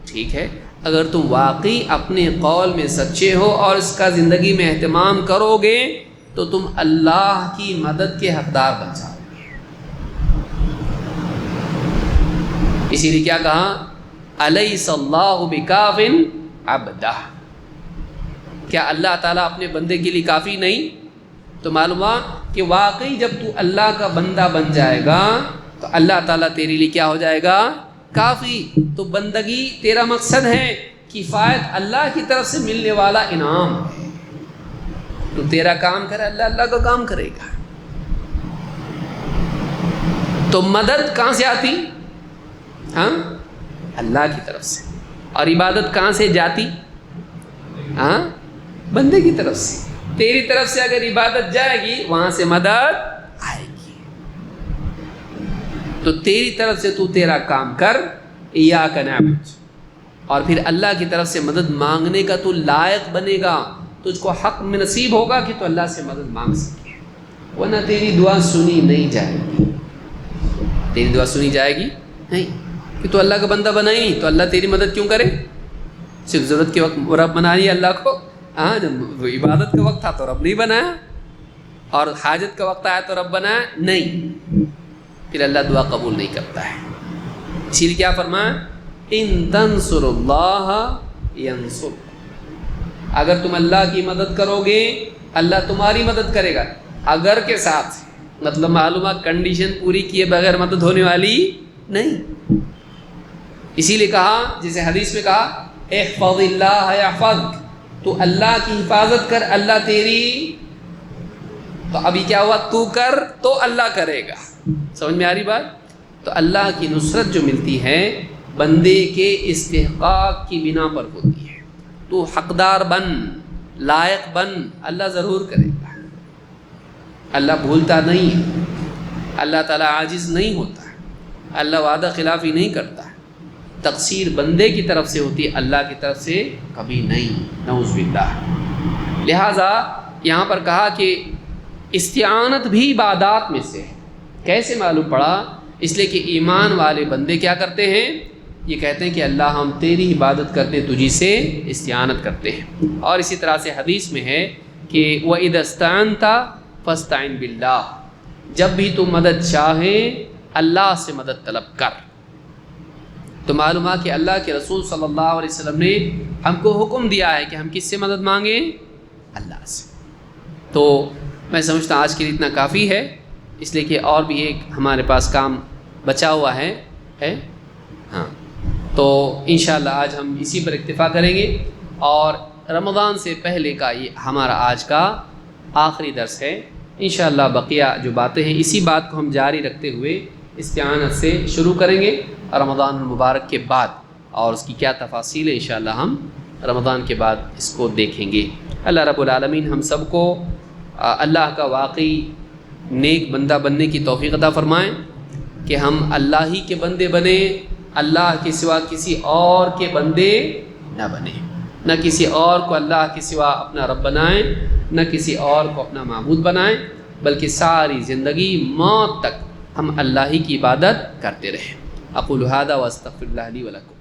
ٹھیک ہے، اگر تم واقعی اپنے قول میں سچے ہو اور اس کا زندگی میں اہتمام کرو گے تو تم اللہ کی مدد کے حقدار بن جاؤ گے. اسی لیے کیا کہا؟ الیس اللہ بکاف عبدہ، کیا اللہ تعالیٰ اپنے بندے کے لیے کافی نہیں؟ تو معلوم ہوا کہ واقعی جب تو اللہ کا بندہ بن جائے گا تو اللہ تعالیٰ تیرے لیے کیا ہو جائے گا؟ کافی. تو بندگی تیرا مقصد ہے، کفایت اللہ کی طرف سے ملنے والا انعام ہے. تو تیرا کام کرے اللہ، اللہ کا کام کرے گا. تو مدد کہاں سے آتی؟ ہاں، اللہ کی طرف سے. اور عبادت کہاں سے جاتی؟ ہاں، بندے کی طرف سے. تیری طرف سے اگر عبادت جائے گی وہاں سے مدد آئے گی. تو تیری طرف سے تو تیرا کام کر، ایاک نعبد، اور پھر اللہ کی طرف سے مدد مانگنے کا تو لائق بنے گا، تجھ کو حق میں نصیب ہوگا کہ تو اللہ سے مدد مانگ سکے. ورنہ تیری دعا سنی نہیں جائے گی. تیری دعا سنی جائے گی نہیں، کہ تو اللہ کا بندہ بنا ہی نہیں تو اللہ تیری مدد کیوں کرے؟ صرف ضرورت کے وقت رب بنا رہی ہے اللہ کو. ہاں، جب عبادت کا وقت تھا تو رب نہیں بنایا، اور حاجت کا وقت آیا تو رب بنایا نہیں. پھر اللہ دعا قبول نہیں کرتا ہے. اسی لیے کیا فرمایا؟ ان تنصر اللہ ینصر، اگر تم اللہ کی مدد کرو گے اللہ تمہاری مدد کرے گا. اگر کے ساتھ مطلب معلومات کنڈیشن پوری کیے بغیر مدد ہونے والی نہیں. اسی لیے کہا، جسے حدیث میں کہا احفظ اللہ یحفظک، تو اللہ کی حفاظت کر اللہ تیری. تو ابھی کیا ہوا؟ تو کر تو اللہ کرے گا. سمجھ میں آ رہی بات؟ تو اللہ کی نصرت جو ملتی ہے بندے کے استحقاق کی بنا پر ہوتی ہے. تو حقدار بن، لائق بن، اللہ ضرور کرے گا. اللہ بھولتا نہیں ہے، اللہ تعالیٰ عاجز نہیں ہوتا، اللہ وعدہ خلافی نہیں کرتا. تقصیر بندے کی طرف سے ہوتی ہے، اللہ کی طرف سے کبھی نہیں، نعوذ باللہ. لہٰذا یہاں پر کہا کہ استعانت بھی عبادات میں سے ہے. کیسے معلوم پڑا؟ اس لیے کہ ایمان والے بندے کیا کرتے ہیں؟ یہ کہتے ہیں کہ اللہ ہم تیری عبادت کرتے، تجھی سے استعانت کرتے ہیں. اور اسی طرح سے حدیث میں ہے کہ وَإِذَا اسْتَعَنْتَ فَاسْتَعِنْ بِاللَّهِ، جب بھی تو مدد چاہے اللہ سے مدد طلب کر. تو معلوم ہے کہ اللہ کے رسول صلی اللہ علیہ وسلم نے ہم کو حکم دیا ہے کہ ہم کس سے مدد مانگیں؟ اللہ سے. تو میں سمجھتا ہوں آج کے لیے اتنا کافی ہے، اس لیے کہ اور بھی ایک ہمارے پاس کام بچا ہوا ہے. ہاں، تو انشاءاللہ آج ہم اسی پر اکتفا کریں گے. اور رمضان سے پہلے کا یہ ہمارا آج کا آخری درس ہے. انشاءاللہ بقیہ جو باتیں ہیں اسی بات کو ہم جاری رکھتے ہوئے استعانت سے شروع کریں گے رمضان المبارک کے بعد، اور اس کی کیا تفاصیل ہے انشاءاللہ ہم رمضان کے بعد اس کو دیکھیں گے. اللہ رب العالمین ہم سب کو اللہ کا واقعی نیک بندہ بننے کی توفیق عطا فرمائیں، کہ ہم اللہ ہی کے بندے بنیں، اللہ کے سوا کسی اور کے بندے نہ بنیں، نہ کسی اور کو اللہ کے سوا اپنا رب بنائیں، نہ کسی اور کو اپنا معبود بنائیں، بلکہ ساری زندگی موت تک ہم اللہ ہی کی عبادت کرتے رہیں. اقول ھذا واستغفر اللہ لی ولکم.